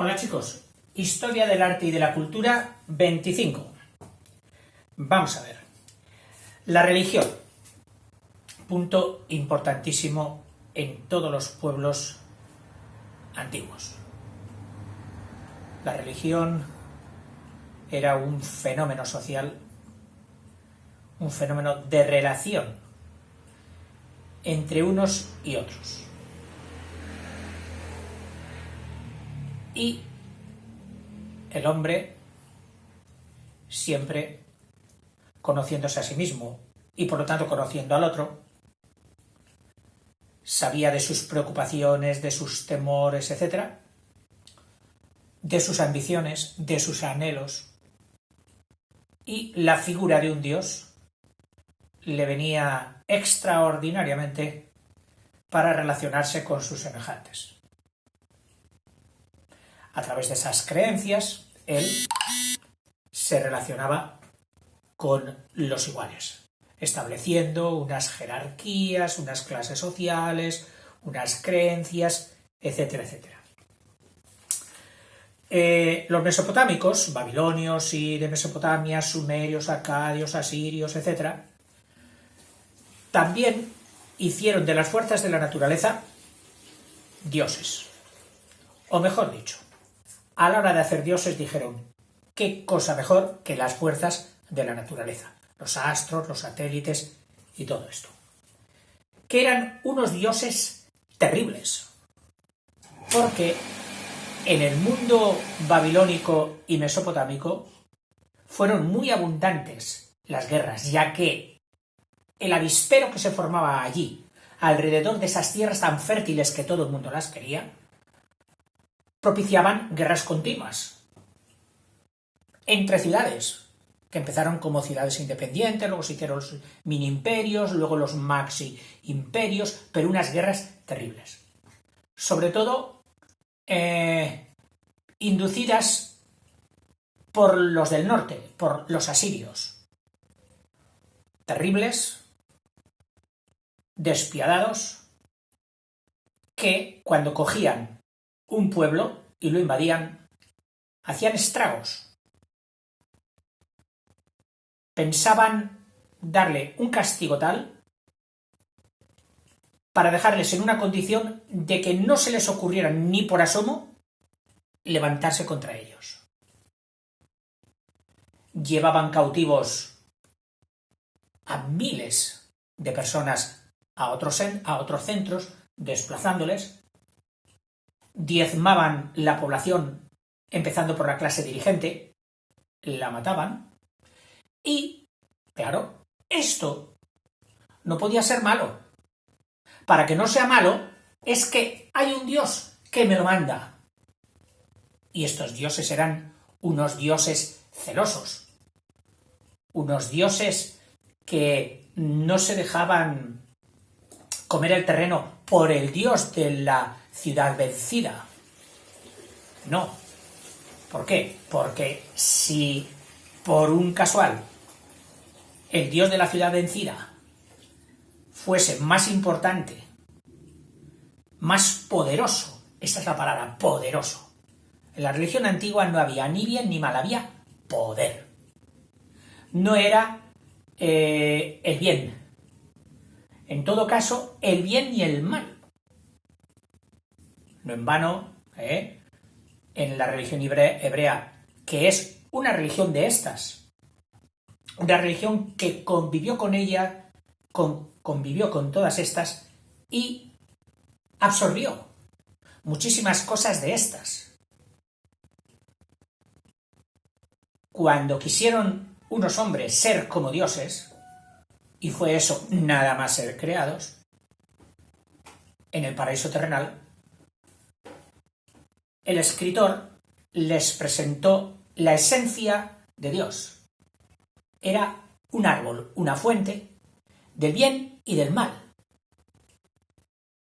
Hola chicos, Historia del Arte y de la Cultura 25. Vamos a ver. La religión, punto importantísimo en todos los pueblos antiguos. La religión era un fenómeno social, un fenómeno de relación entre unos y otros. Y el hombre, siempre conociéndose a sí mismo y por lo tanto conociendo al otro, sabía de sus preocupaciones, de sus temores, etc., de sus ambiciones, de sus anhelos, y la figura de un dios le venía extraordinariamente para relacionarse con sus semejantes. A través de esas creencias, él se relacionaba con los iguales, estableciendo unas jerarquías, unas clases sociales, unas creencias, etcétera, etcétera. Los mesopotámicos, babilonios y de Mesopotamia, sumerios, acadios, asirios, etcétera, también hicieron de las fuerzas de la naturaleza dioses. O mejor dicho, a la hora de hacer dioses dijeron, ¿qué cosa mejor que las fuerzas de la naturaleza? Los astros, los satélites y todo esto. Que eran unos dioses terribles, porque en el mundo babilónico y mesopotámico fueron muy abundantes las guerras, ya que el avispero que se formaba allí, alrededor de esas tierras tan fértiles que todo el mundo las quería, propiciaban guerras continuas entre ciudades, que empezaron como ciudades independientes, luego se hicieron los mini imperios, luego los maxi imperios, pero unas guerras terribles. Sobre todo inducidas por los del norte, por los asirios. Terribles, despiadados, que cuando cogían un pueblo y lo invadían, hacían estragos. Pensaban darle un castigo tal para dejarles en una condición de que no se les ocurriera ni por asomo levantarse contra ellos. Llevaban cautivos a miles de personas a otros centros, desplazándoles, diezmaban la población, empezando por la clase dirigente, la mataban, y, claro, esto no podía ser malo. Para que no sea malo, es que hay un dios que me lo manda. Y estos dioses eran unos dioses celosos, unos dioses que no se dejaban comer el terreno por el dios de la ciudad vencida. No. ¿Por qué? Porque si por un casual el dios de la ciudad vencida fuese más importante, más poderoso, esa es la palabra, poderoso. En la religión antigua no había ni bien ni mal, había poder. No era el bien. En todo caso, el bien y el mal. No en vano, en la religión hebrea, que es una religión de estas, una religión que convivió con ella, convivió con todas estas y absorbió muchísimas cosas de estas. Cuando quisieron unos hombres ser como dioses, y fue eso nada más ser creados, en el paraíso terrenal, el escritor les presentó la esencia de Dios. Era un árbol, una fuente del bien y del mal.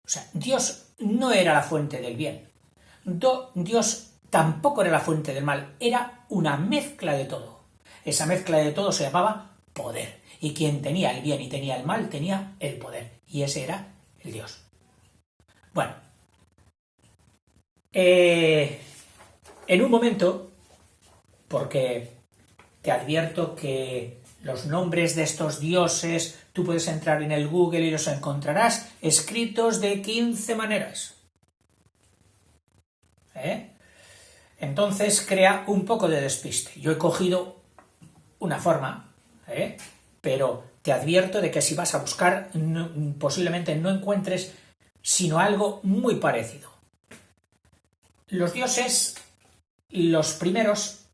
O sea, Dios no era la fuente del bien. Dios tampoco era la fuente del mal. Era una mezcla de todo. Esa mezcla de todo se llamaba poder. Y quien tenía el bien y tenía el mal tenía el poder. Y ese era el Dios. Bueno. En un momento, porque te advierto que los nombres de estos dioses, tú puedes entrar en el Google y los encontrarás escritos de 15 maneras. Entonces crea un poco de despiste. Yo he cogido una forma, pero te advierto de que si vas a buscar, posiblemente no encuentres sino algo muy parecido. Los dioses, los primeros,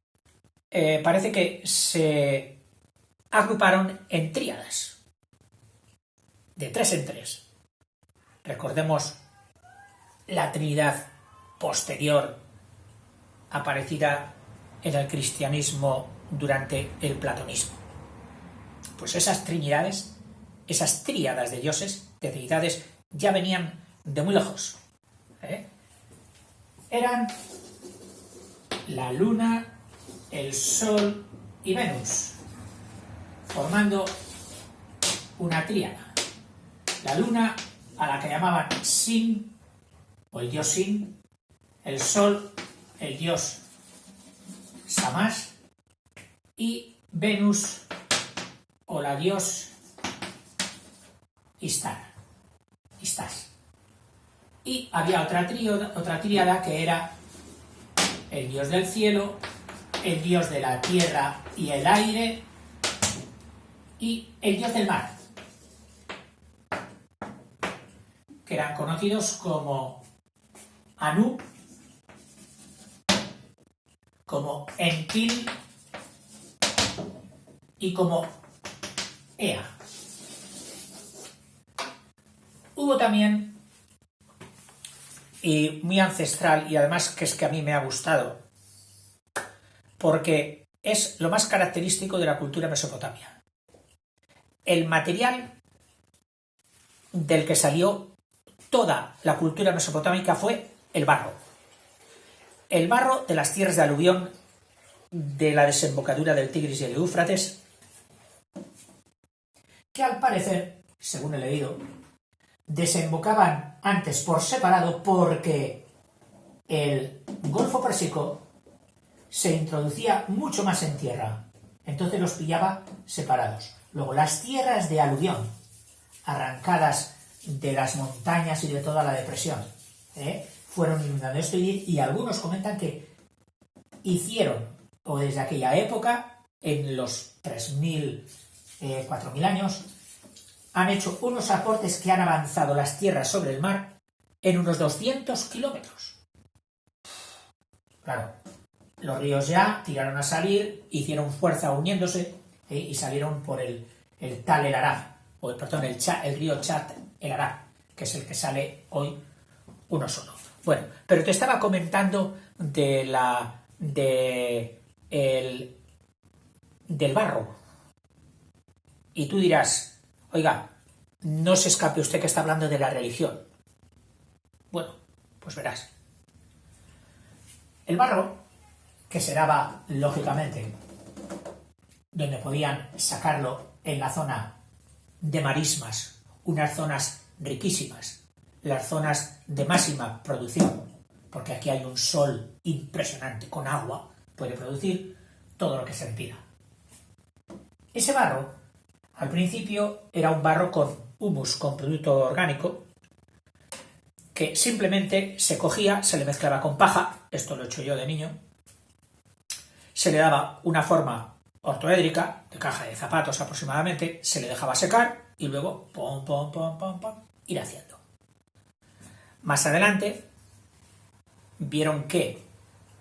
parece que se agruparon en tríadas, de 3 en 3. Recordemos la Trinidad posterior aparecida en el cristianismo durante el platonismo. Pues esas trinidades, esas tríadas de dioses, de deidades, ya venían de muy lejos. Eran la luna, el sol y Venus, formando una tríada. La luna, a la que llamaban Sin, o el dios Sin, el sol, el dios Samás, y Venus, o la dios Istas. Y había otra tríada que era el dios del cielo, el dios de la tierra y el aire, y el dios del mar, que eran conocidos como Anu, como Entil y como Ea. Hubo también, y muy ancestral, y además que es que a mí me ha gustado, porque es lo más característico de la cultura mesopotamia. El material del que salió toda la cultura mesopotámica fue el barro. El barro de las tierras de aluvión de la desembocadura del Tigris y el Éufrates, que al parecer, según he leído, desembocaban antes por separado porque el Golfo Pérsico se introducía mucho más en tierra, entonces los pillaba separados. Luego las tierras de aluvión, arrancadas de las montañas y de toda la depresión, fueron inundando esto, y algunos comentan que hicieron, o desde aquella época, en los 3.000, 4.000 años, han hecho unos aportes que han avanzado las tierras sobre el mar en unos 200 kilómetros. Claro, los ríos ya tiraron a salir, hicieron fuerza uniéndose, y salieron por el Tal el Arab, el río Chad el Arab, que es el que sale hoy uno solo. Bueno, pero te estaba comentando del barro. Y tú dirás, oiga, no se escape usted que está hablando de la religión. Bueno, pues verás. El barro, que se daba, lógicamente, donde podían sacarlo en la zona de marismas, unas zonas riquísimas, las zonas de máxima producción, porque aquí hay un sol impresionante con agua, puede producir todo lo que se le pida. Ese barro, al principio, era un barro con humus, con producto orgánico, que simplemente se cogía, se le mezclaba con paja, esto lo he hecho yo de niño, se le daba una forma ortoédrica, de caja de zapatos aproximadamente, se le dejaba secar y luego ir haciendo. Más adelante vieron que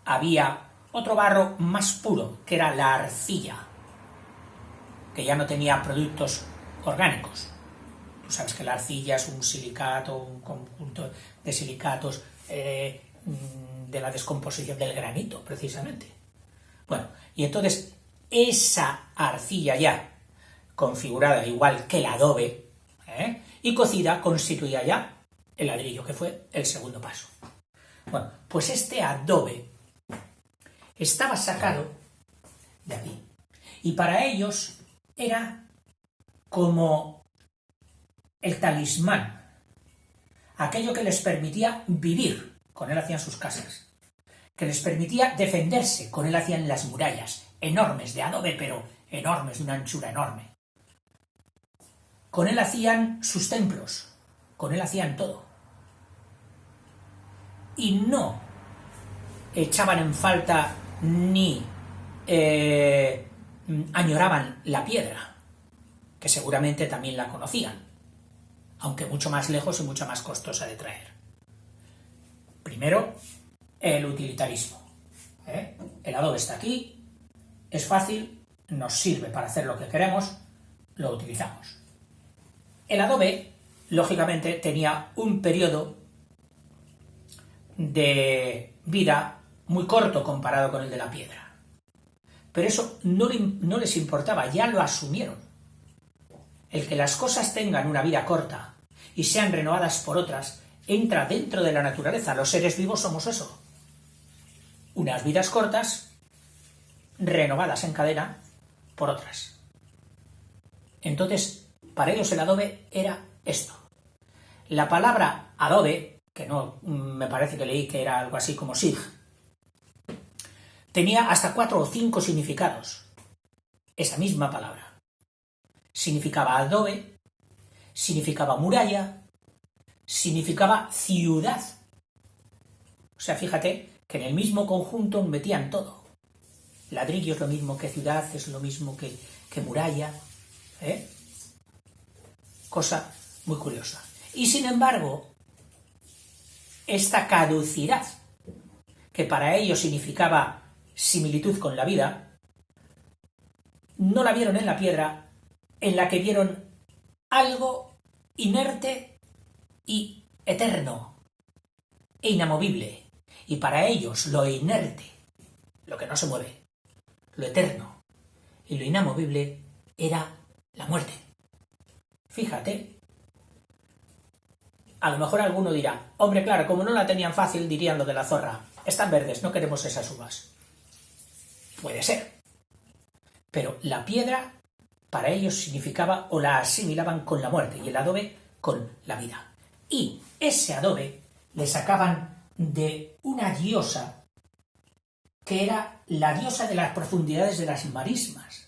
había otro barro más puro, que era la arcilla, que ya no tenía productos orgánicos. Tú sabes que la arcilla es un silicato, un conjunto de silicatos de la descomposición del granito, precisamente. Bueno, y entonces esa arcilla ya configurada igual que el adobe y cocida constituía ya el ladrillo, que fue el segundo paso. Bueno, pues este adobe estaba sacado de aquí, y para ellos era como el talismán, aquello que les permitía vivir. Con él hacían sus casas, que les permitía defenderse. Con él hacían las murallas, enormes, de adobe, pero enormes, de una anchura enorme. Con él hacían sus templos, con él hacían todo. Y no echaban en falta ni añoraban la piedra, que seguramente también la conocían, aunque mucho más lejos y mucho más costosa de traer. Primero, el utilitarismo. El adobe está aquí, es fácil, nos sirve para hacer lo que queremos, lo utilizamos. El adobe, lógicamente, tenía un periodo de vida muy corto comparado con el de la piedra. Pero eso no les importaba, ya lo asumieron. El que las cosas tengan una vida corta y sean renovadas por otras, entra dentro de la naturaleza. Los seres vivos somos eso. Unas vidas cortas, renovadas en cadena por otras. Entonces, para ellos el adobe era esto. La palabra adobe, que no me parece que leí que era algo así como sig, tenía hasta 4 o 5 significados. Esa misma palabra. Significaba adobe, significaba muralla, significaba ciudad. O sea, fíjate que en el mismo conjunto metían todo. Ladrillo es lo mismo que ciudad, es lo mismo que muralla. Cosa muy curiosa. Y sin embargo, esta caducidad, que para ellos significaba similitud con la vida, no la vieron en la piedra, en la que vieron algo inerte y eterno e inamovible. Y para ellos lo inerte, lo que no se mueve, lo eterno y lo inamovible era la muerte. Fíjate. A lo mejor alguno dirá, hombre, claro, como no la tenían fácil, dirían lo de la zorra. Están verdes, no queremos esas uvas. Puede ser. Pero la piedra para ellos significaba o la asimilaban con la muerte y el adobe con la vida. Y ese adobe le sacaban de una diosa que era la diosa de las profundidades de las marismas.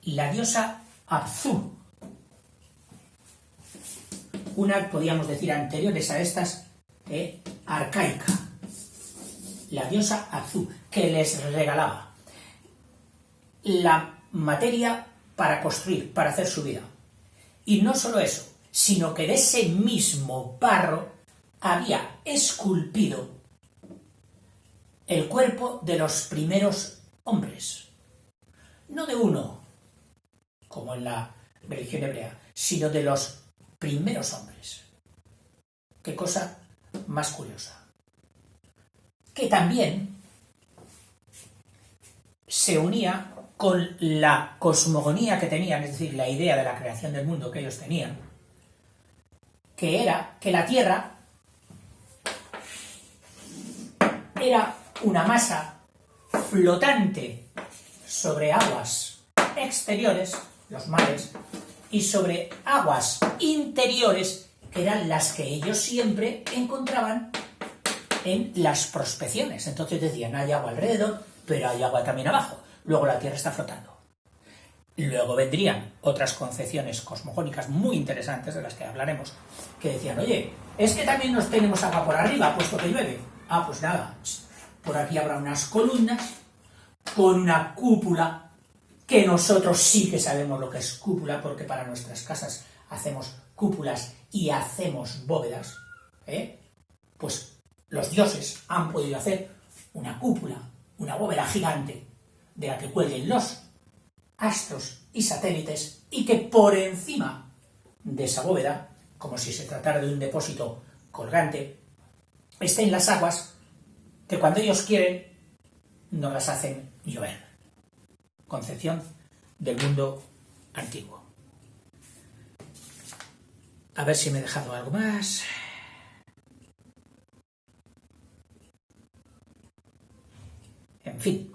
La diosa Apsu. Una, podríamos decir, anteriores a estas, arcaica. La diosa Apsu, que les regalaba la materia para construir, para hacer su vida. Y no solo eso, sino que de ese mismo barro había esculpido el cuerpo de los primeros hombres. No de uno, como en la religión hebrea, sino de los primeros hombres. Qué cosa más curiosa. Que también se unía con la cosmogonía que tenían, es decir, la idea de la creación del mundo que ellos tenían, que era que la Tierra era una masa flotante sobre aguas exteriores, los mares, y sobre aguas interiores, que eran las que ellos siempre encontraban en las prospecciones. Entonces decían, hay agua alrededor, pero hay agua también abajo. Luego la Tierra está flotando. Luego vendrían otras concepciones cosmogónicas muy interesantes, de las que hablaremos, que decían, oye, es que también nos tenemos agua por arriba, puesto que llueve. Ah, pues nada, por aquí habrá unas columnas con una cúpula, que nosotros sí que sabemos lo que es cúpula, porque para nuestras casas hacemos cúpulas y hacemos bóvedas, pues los dioses han podido hacer una cúpula, una bóveda gigante, de la que cuelguen los astros y satélites, y que por encima de esa bóveda, como si se tratara de un depósito colgante, estén las aguas que cuando ellos quieren no las hacen llover. Concepción del mundo antiguo. A ver si me he dejado algo más. En fin.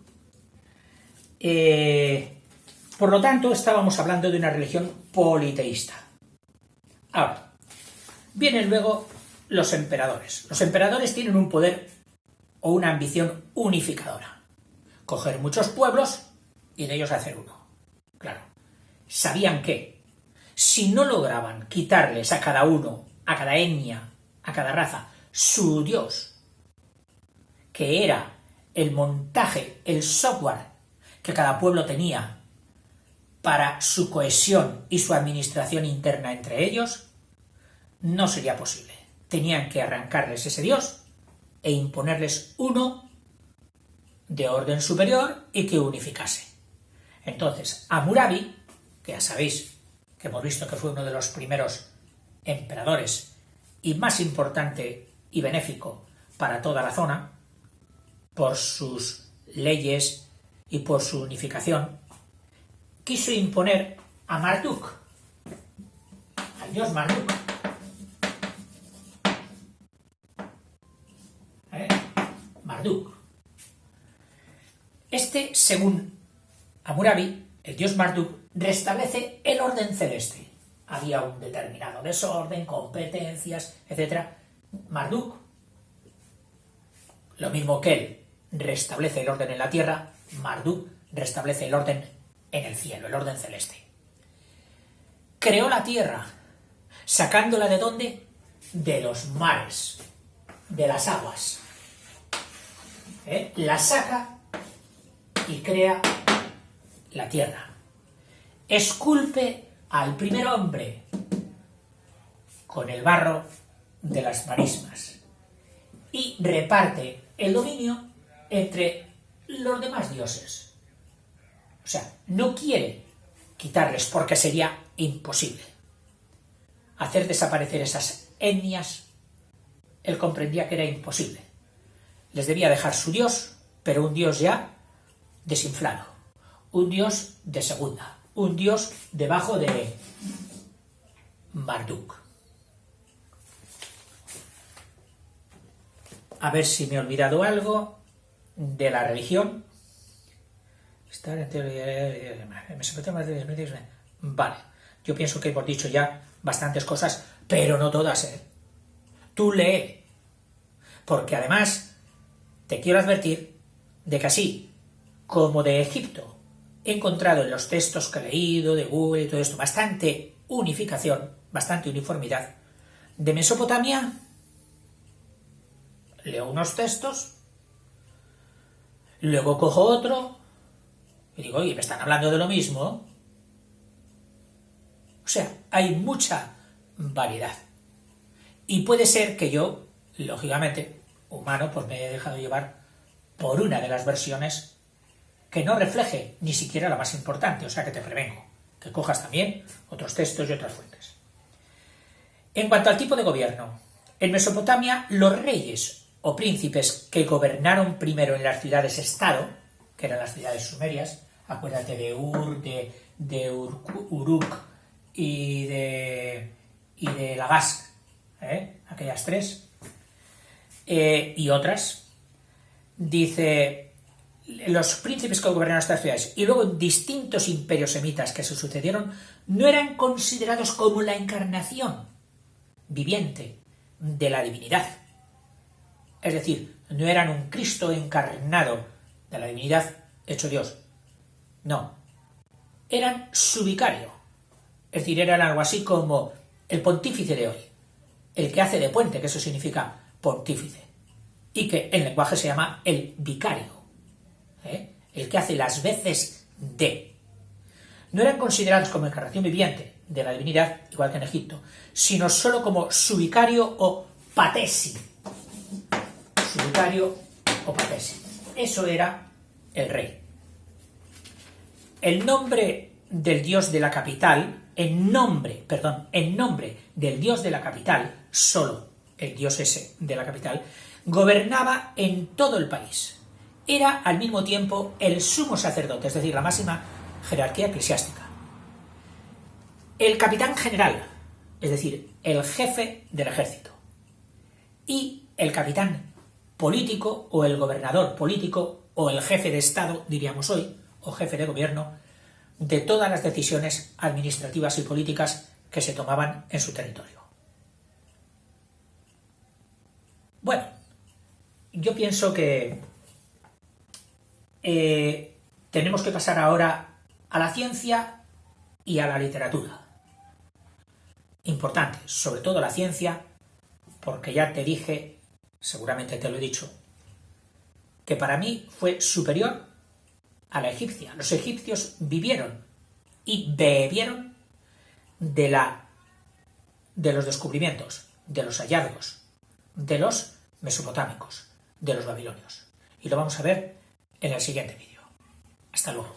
Por lo tanto, estábamos hablando de una religión politeísta. Ahora, vienen luego los emperadores. Los emperadores tienen un poder o una ambición unificadora. Coger muchos pueblos y de ellos hacer uno. Claro, sabían que si no lograban quitarles a cada uno, a cada etnia, a cada raza, su dios, que era el montaje, el software que cada pueblo tenía para su cohesión y su administración interna entre ellos, no sería posible. Tenían que arrancarles ese dios e imponerles uno de orden superior y que unificase. Entonces, Hammurabi, que ya sabéis que hemos visto que fue uno de los primeros emperadores y más importante y benéfico para toda la zona, por sus leyes y por su unificación, quiso imponer a Marduk, al dios Marduk. Marduk. Este, según Hammurabi, el dios Marduk, restablece el orden celeste. Había un determinado desorden, competencias, etc. Marduk, lo mismo que él restablece el orden en la tierra, Marduk restablece el orden en el cielo, el orden celeste. Creó la tierra, sacándola ¿de dónde? De los mares, de las aguas. La saca y crea la tierra. Esculpe al primer hombre con el barro de las marismas y reparte el dominio entre los demás dioses. O sea, no quiere quitarles porque sería imposible. Hacer desaparecer esas etnias, él comprendía que era imposible. Les debía dejar su dios, pero un dios ya desinflado, un dios de segunda, un dios debajo de Marduk. A ver si me he olvidado algo de la religión. Vale, yo pienso que hemos dicho ya bastantes cosas, pero no todas, ¿eh? Tú lee, porque además te quiero advertir de que así como de Egipto he encontrado en los textos que he leído, de Google y todo esto, bastante unificación, bastante uniformidad. De Mesopotamia leo unos textos, luego cojo otro y digo, oye, ¿me están hablando de lo mismo? O sea, hay mucha variedad. Y puede ser que yo, lógicamente, humano, pues me he dejado llevar por una de las versiones que no refleje ni siquiera la más importante, o sea que te prevengo, que cojas también otros textos y otras fuentes. En cuanto al tipo de gobierno, en Mesopotamia los reyes o príncipes que gobernaron primero en las ciudades-estado, que eran las ciudades sumerias, acuérdate de Ur, de Uruk y de Lagash, aquellas tres, y otras, dice, los príncipes que gobernaron estas ciudades y luego distintos imperios semitas que se sucedieron no eran considerados como la encarnación viviente de la divinidad. Es decir, no eran un Cristo encarnado de la divinidad hecho Dios. No. Eran su vicario. Es decir, eran algo así como el pontífice de hoy. El que hace de puente, que eso significa pontífice. Y que en lenguaje se llama el vicario. El que hace las veces de. No eran considerados como encarnación viviente de la divinidad, igual que en Egipto, sino solo como su vicario o patesi. Su vicario o patesi. Eso era el rey. El nombre del dios de la capital, en nombre del dios de la capital, solo el dios ese de la capital, gobernaba en todo el país. Era al mismo tiempo el sumo sacerdote, es decir, la máxima jerarquía eclesiástica. El capitán general, es decir, el jefe del ejército. Y el capitán político o el gobernador político o el jefe de Estado, diríamos hoy, o jefe de gobierno, de todas las decisiones administrativas y políticas que se tomaban en su territorio. Bueno, yo pienso que tenemos que pasar ahora a la ciencia y a la literatura. Importante, sobre todo la ciencia, porque ya te dije, seguramente te lo he dicho, que para mí fue superior a la egipcia. Los egipcios vivieron y bebieron de los descubrimientos, de los hallazgos, de los mesopotámicos, de los babilonios. Y lo vamos a ver en el siguiente vídeo. Hasta luego.